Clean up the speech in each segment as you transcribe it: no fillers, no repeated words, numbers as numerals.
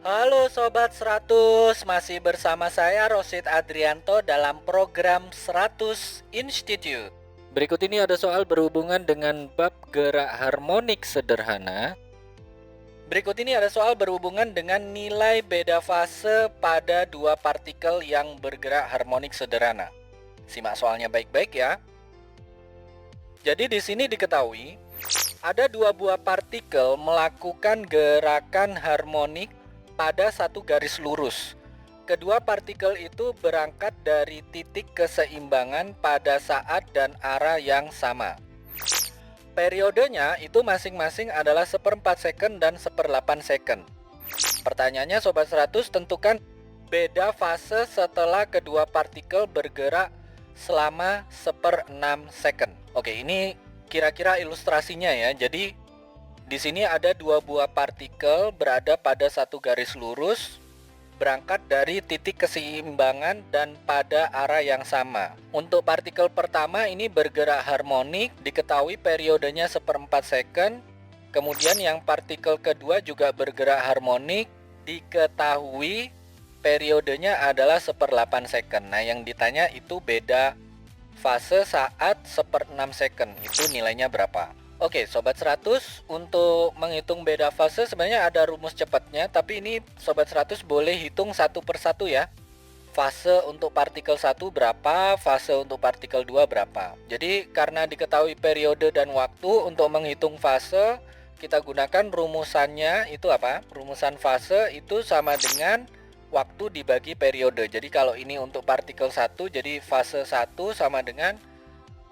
Halo Sobat 100, masih bersama saya Rosid Adrianto dalam program 100 Institute. Berikut ini ada soal berhubungan dengan bab gerak harmonik sederhana. Berikut ini ada soal berhubungan dengan nilai beda fase pada dua partikel yang bergerak harmonik sederhana. Simak soalnya baik-baik ya. Jadi di sini diketahui ada dua buah partikel melakukan gerakan harmonik pada satu garis lurus. Kedua partikel itu berangkat dari titik keseimbangan pada saat dan arah yang sama. Periodenya itu masing-masing adalah 1/4 second dan 1/8 second. Pertanyaannya Sobat 100, tentukan beda fase setelah kedua partikel bergerak selama 1/6 second. Oke, ini kira-kira ilustrasinya ya. Jadi di sini ada dua buah partikel berada pada satu garis lurus, berangkat dari titik keseimbangan dan pada arah yang sama. Untuk partikel pertama ini bergerak harmonik, diketahui periodenya 1/4 second. Kemudian yang partikel kedua juga bergerak harmonik, diketahui periodenya adalah 1/8 second. Nah, yang ditanya itu beda fase saat 1/6 second, itu nilainya berapa? Oke, Sobat 100, untuk menghitung beda fase sebenarnya ada rumus cepatnya, tapi ini Sobat 100 boleh hitung satu persatu ya. Fase untuk partikel 1 berapa, fase untuk partikel 2 berapa. Jadi karena diketahui periode dan waktu, untuk menghitung fase kita gunakan rumusannya itu apa? Rumusan fase itu sama dengan waktu dibagi periode. Jadi kalau ini untuk partikel 1, jadi fase 1 sama dengan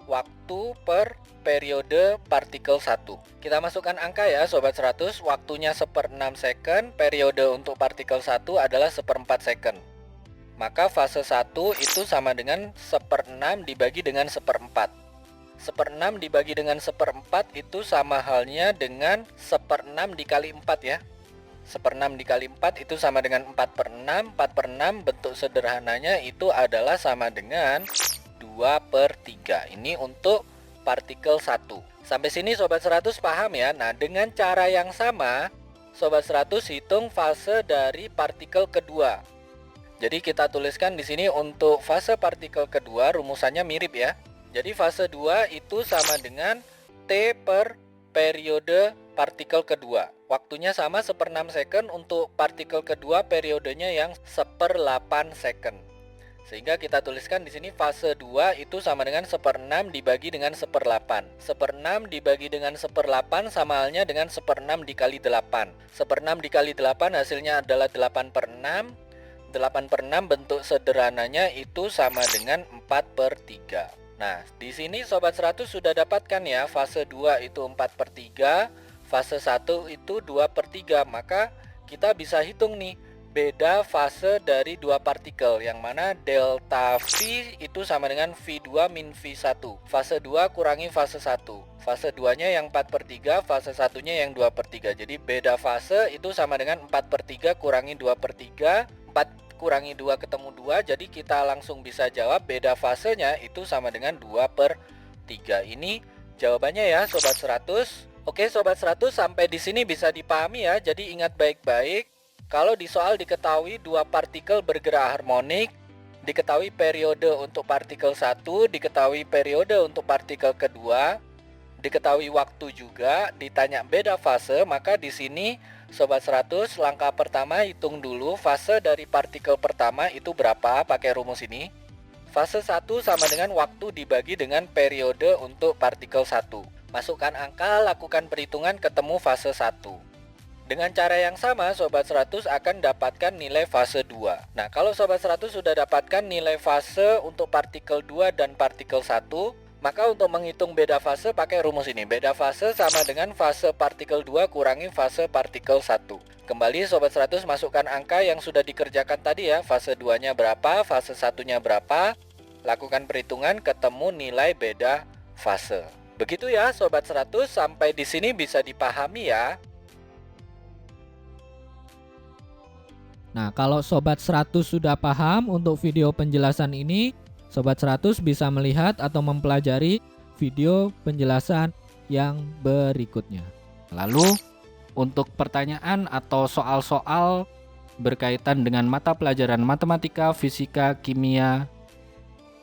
waktu per periode partikel 1. Kita masukkan angka ya Sobat 100. Waktunya 1/6 second, periode untuk partikel 1 adalah 1/4 second. Maka fase 1 itu sama dengan 1/6 dibagi dengan 1/4. 1/6 dibagi dengan 1/4 itu sama halnya dengan 1/6 dikali 4 ya. 1/6 dikali 4 itu sama dengan 4/6. 4/6 bentuk sederhananya itu adalah sama dengan 2/3. Ini untuk partikel 1. Sampai sini Sobat 100 paham ya? Nah, dengan cara yang sama, Sobat 100 hitung fase dari partikel kedua. Jadi kita tuliskan di sini untuk fase partikel kedua, rumusannya mirip ya. Jadi fase 2 itu sama dengan T per periode partikel kedua. Waktunya sama 1/6 second, untuk partikel kedua periodenya yang 1/8 second. Sehingga kita tuliskan di sini fase 2 itu sama dengan 1/6 dibagi dengan 1/8. 1/6 dibagi dengan 1/8 sama halnya dengan 1/6 dikali 8. 1/6 dikali 8 hasilnya adalah 8/6. 8/6 bentuk sederhananya itu sama dengan 4/3. Nah, di sini Sobat 100 sudah dapatkan ya, fase 2 itu 4/3, fase 1 itu 2/3. Maka kita bisa hitung nih beda fase dari dua partikel, yang mana delta V itu sama dengan V2 min V1. Fase 2 kurangi fase 1. Fase 2-nya yang 4/3, fase 1-nya yang 2/3. Jadi beda fase itu sama dengan 4/3 kurangi 2/3. 4 kurangi 2 ketemu 2, jadi kita langsung bisa jawab beda fasenya itu sama dengan 2/3. Ini jawabannya ya Sobat 100. Oke Sobat 100, sampai di sini bisa dipahami ya. Jadi ingat baik-baik. Kalau di soal diketahui dua partikel bergerak harmonik, diketahui periode untuk partikel 1, diketahui periode untuk partikel kedua, diketahui waktu juga, ditanya beda fase, maka di sini Sobat 100, langkah pertama hitung dulu fase dari partikel pertama itu berapa pakai rumus ini. Fase 1 sama dengan waktu dibagi dengan periode untuk partikel 1. Masukkan angka, lakukan perhitungan, ketemu fase 1. Dengan cara yang sama, Sobat 100 akan dapatkan nilai fase 2. Nah, kalau Sobat 100 sudah dapatkan nilai fase untuk partikel 2 dan partikel 1, maka untuk menghitung beda fase pakai rumus ini. Beda fase sama dengan fase partikel 2 kurangi fase partikel 1. Kembali Sobat 100 masukkan angka yang sudah dikerjakan tadi ya. Fase 2-nya berapa, fase 1-nya berapa. Lakukan perhitungan, ketemu nilai beda fase. Begitu ya Sobat 100, sampai di sini bisa dipahami ya. Nah, kalau Sobat 100 sudah paham untuk video penjelasan ini, Sobat 100 bisa melihat atau mempelajari video penjelasan yang berikutnya. Lalu, untuk pertanyaan atau soal-soal berkaitan dengan mata pelajaran matematika, fisika, kimia,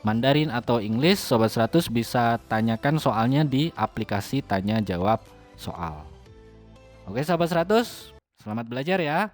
Mandarin atau English, Sobat 100 bisa tanyakan soalnya di aplikasi tanya jawab soal. Oke Sobat 100, selamat belajar ya.